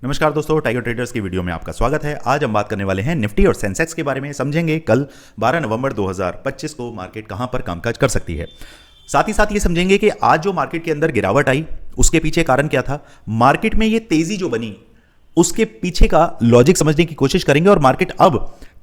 नमस्कार दोस्तों, tiger traders की वीडियो में आपका स्वागत है। आज हम बात करने वाले हैं निफ्टी और सेंसेक्स के बारे में। समझेंगे कल 12 नवंबर 2025 को मार्केट कहां पर कामकाज कर सकती है। साथ ही साथ ये समझेंगे कि आज जो मार्केट के अंदर गिरावट आई उसके पीछे कारण क्या था, मार्केट में ये तेजी जो बनी उसके पीछे का लॉजिक समझने की कोशिश करेंगे। और मार्केट अब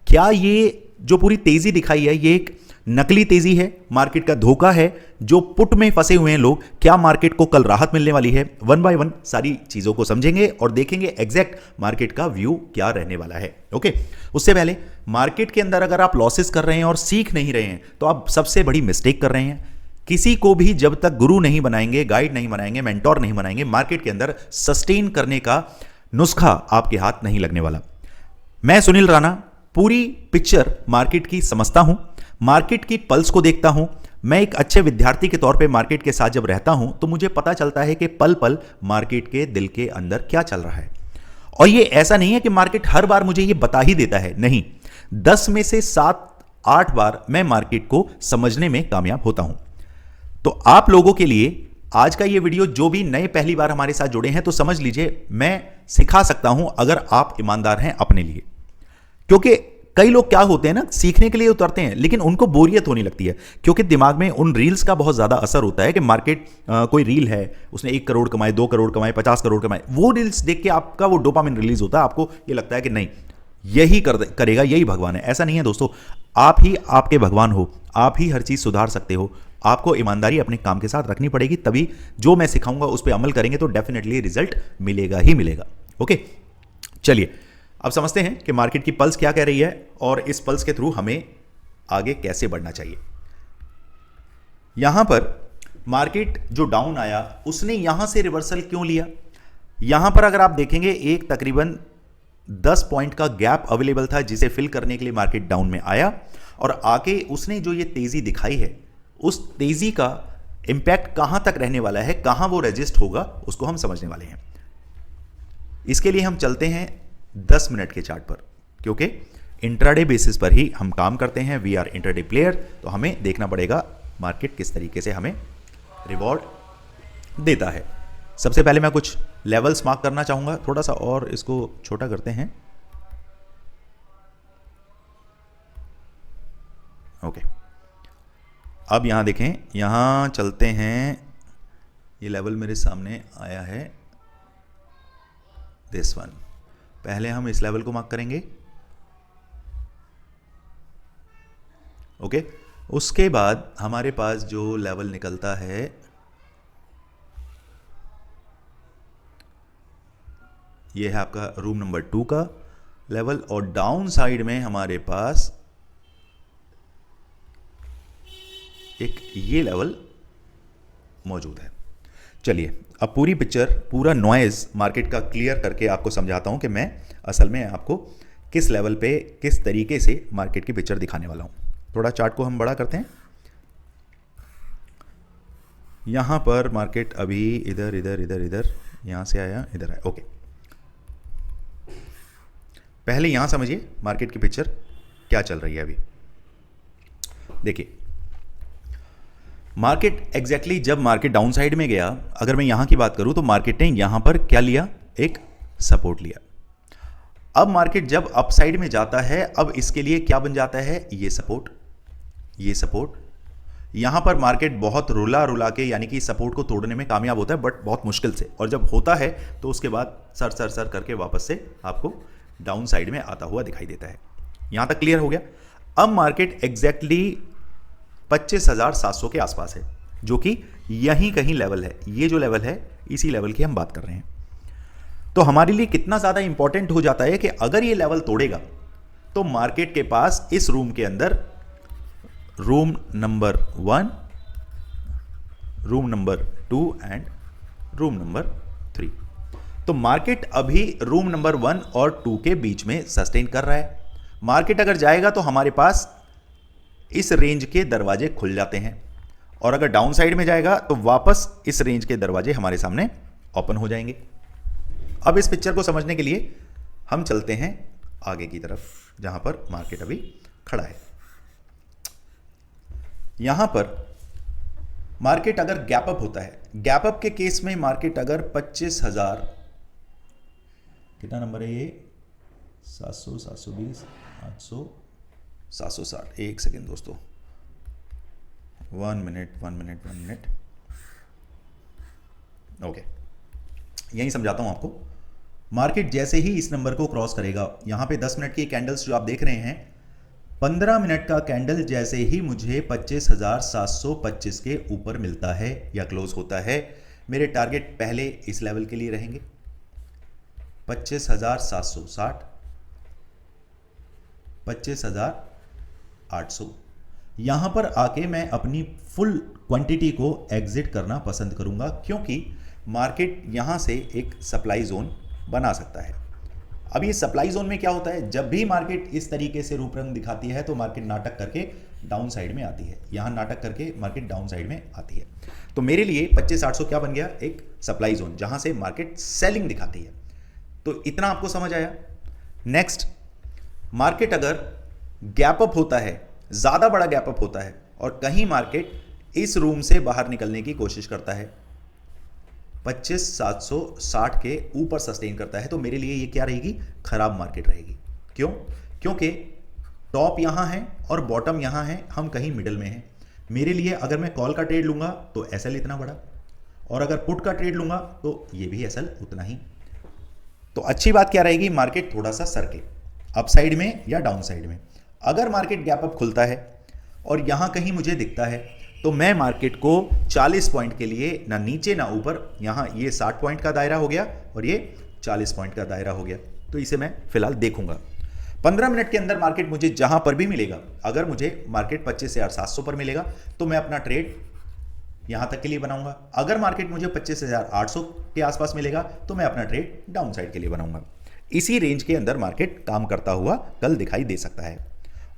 क्या ये जो पूरी तेजी दिखाई है ये एक नकली तेजी है, मार्केट का धोखा है, जो पुट में फंसे हुए हैं लोग, क्या मार्केट को कल राहत मिलने वाली है। वन बाय वन सारी चीजों को समझेंगे और देखेंगे एग्जैक्ट मार्केट का व्यू क्या रहने वाला है। ओके, उससे पहले मार्केट के अंदर अगर आप लॉसेस कर रहे हैं और सीख नहीं रहे हैं तो आप सबसे बड़ी मिस्टेक कर रहे हैं। किसी को भी जब तक गुरु नहीं बनाएंगे, गाइड नहीं बनाएंगे, मेंटोर नहीं बनाएंगे, मार्केट के अंदर सस्टेन करने का नुस्खा आपके हाथ नहीं लगने वाला। मैं सुनील राणा पूरी पिक्चर मार्केट की समझता हूं, मार्केट की पल्स को देखता हूं। मैं एक अच्छे विद्यार्थी के तौर पे मार्केट के साथ जब रहता हूं तो मुझे पता चलता है कि पल पल मार्केट के दिल के अंदर क्या चल रहा है। और ये ऐसा नहीं है कि मार्केट हर बार मुझे ये बता ही देता है, नहीं, 10 में से 7-8 बार मैं मार्केट को समझने में कामयाब होता हूं। तो आप लोगों के लिए आज का ये वीडियो, जो भी नए पहली बार हमारे साथ जुड़े हैं तो समझ लीजिए मैं सिखा सकता हूं अगर आप ईमानदार हैं अपने लिए। क्योंकि कई लोग क्या होते हैं ना, सीखने के लिए उतरते हैं लेकिन उनको बोरियत होने लगती है, क्योंकि दिमाग में उन रील्स का बहुत ज्यादा असर होता है कि मार्केट कोई रील है, उसने 1 करोड़ कमाए, 2 करोड़ कमाए, 50 करोड़ कमाए, वो रील्स देख के आपका वो डोपामिन रिलीज होता है। आपको ये लगता है कि नहीं, यही करेगा, यही भगवान है। ऐसा नहीं है दोस्तों, आप ही आपके भगवान हो, आप ही हर चीज सुधार सकते हो। आपको ईमानदारी अपने काम के साथ रखनी पड़ेगी, तभी जो मैं सिखाऊंगा उस पर अमल करेंगे तो डेफिनेटली रिजल्ट मिलेगा ही मिलेगा। ओके, चलिए अब समझते हैं कि मार्केट की पल्स क्या कह रही है और इस पल्स के थ्रू हमें आगे कैसे बढ़ना चाहिए। यहां पर मार्केट जो डाउन आया उसने यहां से रिवर्सल क्यों लिया। यहां पर अगर आप देखेंगे एक तकरीबन 10 पॉइंट का गैप अवेलेबल था जिसे फिल करने के लिए मार्केट डाउन में आया और आके उसने जो ये तेजी दिखाई है उस तेजी का इंपैक्ट कहां तक रहने वाला है, कहां वो रेजिस्ट होगा, उसको हम समझने वाले हैं। इसके लिए हम चलते हैं 10 मिनट के चार्ट पर, क्योंकि इंट्राडे बेसिस पर ही हम काम करते हैं। वी आर इंट्राडे प्लेयर, तो हमें देखना पड़ेगा मार्केट किस तरीके से हमें रिवॉर्ड देता है। सबसे पहले मैं कुछ लेवल्स मार्क करना चाहूंगा, थोड़ा सा और इसको छोटा करते हैं। ओके, अब यहां देखें, यहां चलते हैं। ये लेवल मेरे सामने आया है, दिस वन। पहले हम इस लेवल को मार्क करेंगे। ओके, उसके बाद हमारे पास जो लेवल निकलता है ये है आपका रूम नंबर 2 का लेवल, और डाउन साइड में हमारे पास एक ये लेवल मौजूद है। चलिए अब पूरी पिक्चर, पूरा नॉइज मार्केट का क्लियर करके आपको समझाता हूं कि मैं असल में आपको किस लेवल पे किस तरीके से मार्केट की पिक्चर दिखाने वाला हूं। थोड़ा चार्ट को हम बड़ा करते हैं। यहां पर मार्केट अभी इधर इधर इधर इधर, यहां से आया, इधर आया। ओके, पहले यहां समझिए मार्केट की पिक्चर क्या चल रही है। अभी देखिए मार्केट एग्जैक्टली जब मार्केट डाउन साइड में गया, अगर मैं यहां की बात करूं तो मार्केट ने यहां पर क्या लिया, एक सपोर्ट लिया। अब मार्केट जब अप साइड में जाता है, अब इसके लिए क्या बन जाता है, ये सपोर्ट, ये सपोर्ट। यहां पर मार्केट बहुत रुला रुला के, यानी कि सपोर्ट को तोड़ने में कामयाब होता है, बट बहुत मुश्किल से, और जब होता है तो उसके बाद सर सर सर करके वापस से आपको डाउन साइड में आता हुआ दिखाई देता है। यहां तक क्लियर हो गया। अब मार्केट एग्जैक्टली 25,700 के आसपास है, जो कि यहीं कहीं लेवल है। ये जो लेवल है इसी लेवल की हम बात कर रहे हैं। तो हमारे लिए कितना ज्यादा इंपॉर्टेंट हो जाता है कि अगर ये लेवल तोड़ेगा तो मार्केट के पास इस रूम के अंदर room number 1, room number 2 and room number 3, तो मार्केट अभी रूम नंबर 1 और 2 के बीच में सस्टेन कर रहा है। मार्केट अगर जाएगा तो हमारे पास इस रेंज के दरवाजे खुल जाते हैं, और अगर डाउन साइड में जाएगा तो वापस इस रेंज के दरवाजे हमारे सामने ओपन हो जाएंगे। अब इस पिक्चर को समझने के लिए हम चलते हैं आगे की तरफ, जहां पर मार्केट अभी खड़ा है। यहां पर मार्केट अगर गैप अप होता है, गैप अप के केस में मार्केट अगर 25,000 कितना नंबर है ये? 700, 720, 800, 760। एक सेकेंड दोस्तों, 1 मिनट। ओके, यही समझाता हूं आपको। मार्केट जैसे ही इस नंबर को क्रॉस करेगा, यहां पे 10 मिनट की कैंडल्स जो आप देख रहे हैं, 15 मिनट का कैंडल जैसे ही मुझे 25,725 के ऊपर मिलता है या क्लोज होता है, मेरे टारगेट पहले इस लेवल के लिए रहेंगे 25,760, 25,800। यहां पर आके मैं अपनी फुल क्वांटिटी को एग्जिट करना पसंद करूंगा, क्योंकि मार्केट यहां से एक सप्लाई जोन बना सकता है। अब ये सप्लाई जोन में क्या होता है, जब भी मार्केट इस तरीके से रूप रंग दिखाती है तो मार्केट नाटक करके डाउन साइड में आती है, यहां नाटक करके मार्केट डाउन साइड में आती है। तो मेरे लिए 25,800 क्या बन गया? एक सप्लाई जोन, जहां से मार्केट सेलिंग दिखाती है। तो इतना आपको समझ आया। नेक्स्ट, मार्केट अगर गैप अप होता है, ज्यादा बड़ा गैप अप होता है और कहीं मार्केट इस रूम से बाहर निकलने की कोशिश करता है, 25,760 के ऊपर सस्टेन करता है, तो मेरे लिए ये क्या रहेगी? खराब मार्केट रहेगी। क्यों? क्योंकि टॉप यहां है और बॉटम यहां है, हम कहीं मिडल में हैं। मेरे लिए अगर मैं कॉल का ट्रेड लूंगा तो एसएल इतना बड़ा, और अगर पुट का ट्रेड लूंगा तो ये भी एसएल उतना ही। तो अच्छी बात क्या रहेगी? मार्केट थोड़ा सा सरके, अप साइड में या डाउन साइड में। अगर मार्केट गैप अप खुलता है और यहां कहीं मुझे दिखता है, तो मैं मार्केट को 40 पॉइंट के लिए ना नीचे ना ऊपर, यहां ये 60 पॉइंट का दायरा हो गया और ये 40 पॉइंट का दायरा हो गया, तो इसे मैं फिलहाल देखूंगा। 15 मिनट के अंदर मार्केट मुझे जहां पर भी मिलेगा, अगर मुझे मार्केट 25,700 पर मिलेगा तो मैं अपना ट्रेड यहां तक के लिए बनाऊंगा। अगर मार्केट मुझे 25,800 के आसपास मिलेगा तो मैं अपना ट्रेड डाउन साइड के लिए बनाऊंगा। इसी रेंज के अंदर मार्केट काम करता हुआ कल दिखाई दे सकता है।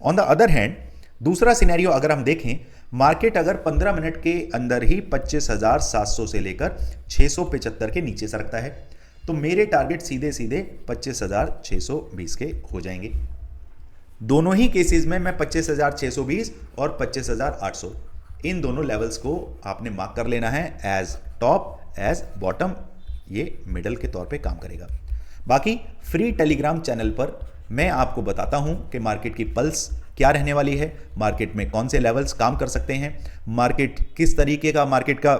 ऑन द अदर हैंड, दूसरा सिनेरियो अगर हम देखें, मार्केट अगर 15 मिनट के अंदर ही 25,700 से लेकर 675 के नीचे सरकता है, तो मेरे टारगेट सीधे सीधे 25,620 के हो जाएंगे। दोनों ही केसेस में मैं 25,620 और 25,800 इन दोनों लेवल्स को आपने मार्क कर लेना है एज टॉप, एज बॉटम। ये मिडल के तौर पे काम करेगा। बाकी फ्री टेलीग्राम चैनल पर मैं आपको बताता हूं कि मार्केट की पल्स क्या रहने वाली है, मार्केट में कौन से लेवल्स काम कर सकते हैं, मार्केट किस तरीके का मार्केट का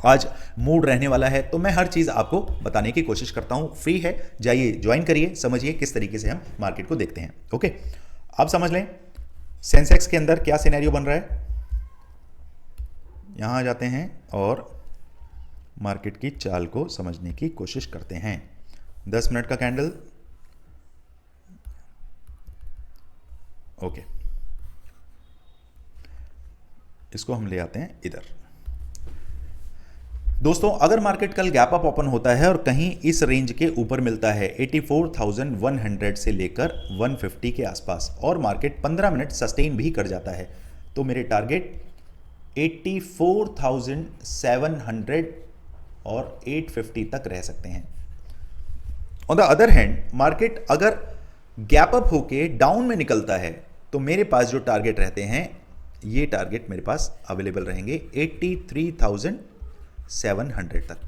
आज मूड रहने वाला है। तो मैं हर चीज़ आपको बताने की कोशिश करता हूं। फ्री है, जाइए ज्वाइन करिए, समझिए किस तरीके से हम मार्केट को देखते हैं। ओके, अब समझ लें सेंसेक्स के अंदर क्या सिनेरियो बन रहा है। यहां आ जाते हैं और मार्केट की चाल को समझने की कोशिश करते हैं। 10 मिनट का कैंडल, ओके, इसको हम ले आते हैं इधर। दोस्तों, अगर मार्केट कल गैप अप ओपन होता है और कहीं इस रेंज के ऊपर मिलता है 84,100 से लेकर 150 के आसपास, और मार्केट 15 मिनट सस्टेन भी कर जाता है, तो मेरे टारगेट 84,700 और 850 तक रह सकते हैं। On the other hand, market अगर गैप अप होके डाउन में निकलता है तो मेरे पास जो टारगेट रहते हैं, ये टारगेट मेरे पास अवेलेबल रहेंगे 83,700 तक।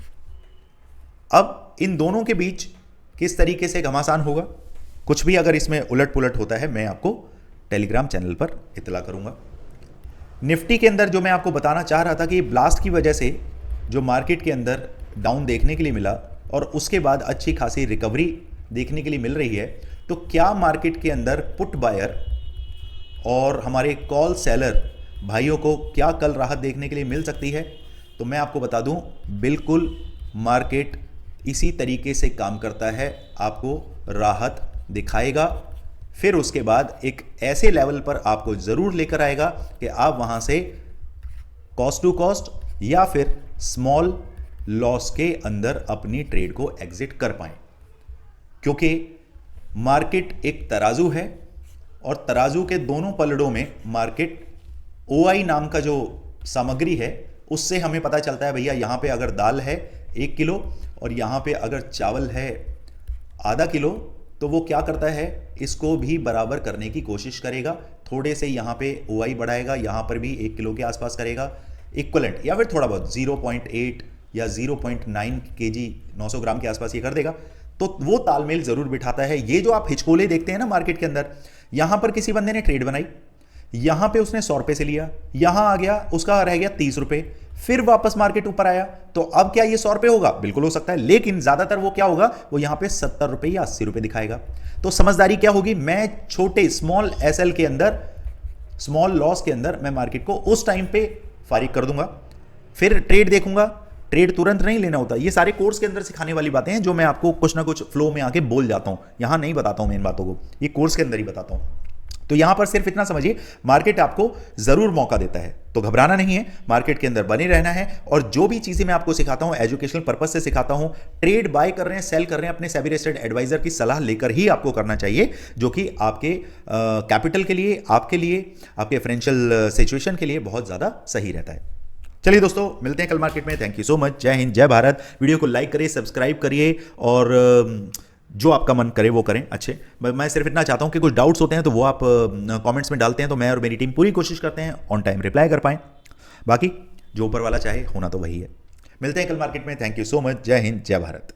अब इन दोनों के बीच किस तरीके से घमासान होगा, कुछ भी अगर इसमें उलट पुलट होता है, मैं आपको टेलीग्राम चैनल पर इतला करूंगा। निफ्टी के अंदर जो मैं आपको बताना चाह रहा था कि ब्लास्ट की वजह से जो मार्केट के अंदर डाउन देखने के लिए मिला और उसके बाद अच्छी खासी रिकवरी देखने के लिए मिल रही है, तो क्या मार्केट के अंदर पुट बायर और हमारे कॉल सेलर भाइयों को क्या कल राहत देखने के लिए मिल सकती है? तो मैं आपको बता दूं, बिल्कुल मार्केट इसी तरीके से काम करता है, आपको राहत दिखाएगा, फिर उसके बाद एक ऐसे लेवल पर आपको ज़रूर लेकर आएगा कि आप वहाँ से कॉस्ट टू कॉस्ट या फिर स्मॉल लॉस के अंदर अपनी ट्रेड को एग्जिट कर पाएं। क्योंकि मार्केट एक तराजू है और तराजू के दोनों पलड़ों में मार्केट ओआई नाम का जो सामग्री है उससे हमें पता चलता है, भैया यहाँ पे अगर दाल है 1 किलो और यहाँ पे अगर चावल है आधा किलो, तो वो क्या करता है, इसको भी बराबर करने की कोशिश करेगा। थोड़े से यहाँ पे ओआई बढ़ाएगा, यहाँ पर भी 1 किलो के आसपास करेगा इक्वलेंट, या फिर थोड़ा बहुत 0.8 या 0.9 kg 900 ग्राम के आसपास ये कर देगा। तो वो तालमेल जरूर बिठाता है। ये जो आप हिचकोले देखते हैं ना मार्केट के अंदर, यहां पर किसी बंदे ने ट्रेड बनाई, यहां पे उसने 100 रुपए से लिया, यहां आ गया उसका रह गया 30 रुपए, फिर वापस मार्केट ऊपर आया, तो अब क्या ये 100 रुपए होगा? बिल्कुल हो सकता है, लेकिन ज्यादातर वो क्या होगा, वो यहां पे 70 रुपए या 80 रुपए दिखाएगा। तो समझदारी क्या होगी, मैं छोटे स्मॉल एसएल के अंदर, स्मॉल लॉस के अंदर मैं मार्केट को उस टाइम पे फारिग कर दूंगा, फिर ट्रेड देखूंगा। ट्रेड तुरंत नहीं लेना होता। ये सारे कोर्स के अंदर सिखाने वाली बातें हैं जो मैं आपको कुछ ना कुछ फ्लो में आके बोल जाता हूं, यहां नहीं बताता हूं मैं इन बातों को, ये कोर्स के अंदर ही बताता हूं। तो यहां पर सिर्फ इतना समझिए, मार्केट आपको जरूर मौका देता है, तो घबराना नहीं है, मार्केट के अंदर बने रहना है। और जो भी चीजें मैं आपको सिखाता हूं एजुकेशनल पर्पस से सिखाता हूं, ट्रेड बाय कर रहे हैं, सेल कर रहे हैं, अपने सेबी रजिस्टर्ड एडवाइजर की सलाह लेकर ही आपको करना चाहिए, जो कि आपके कैपिटल के लिए, आपके लिए, आपके फाइनेंशियल सिचुएशन के लिए बहुत ज्यादा सही रहता है। चलिए दोस्तों, मिलते हैं कल मार्केट में। Thank you so much. जय हिंद, जय भारत। वीडियो को लाइक करिए, सब्सक्राइब करिए, और जो आपका मन करे वो करें। अच्छे, मैं सिर्फ इतना चाहता हूं कि कुछ डाउट्स होते हैं तो वो आप कमेंट्स में डालते हैं, तो मैं और मेरी टीम पूरी कोशिश करते हैं ऑन टाइम रिप्लाई कर पाएं। बाकी जो ऊपर वाला चाहे होना तो वही है। मिलते हैं कल मार्केट में। Thank you so much. जय हिंद, जय भारत।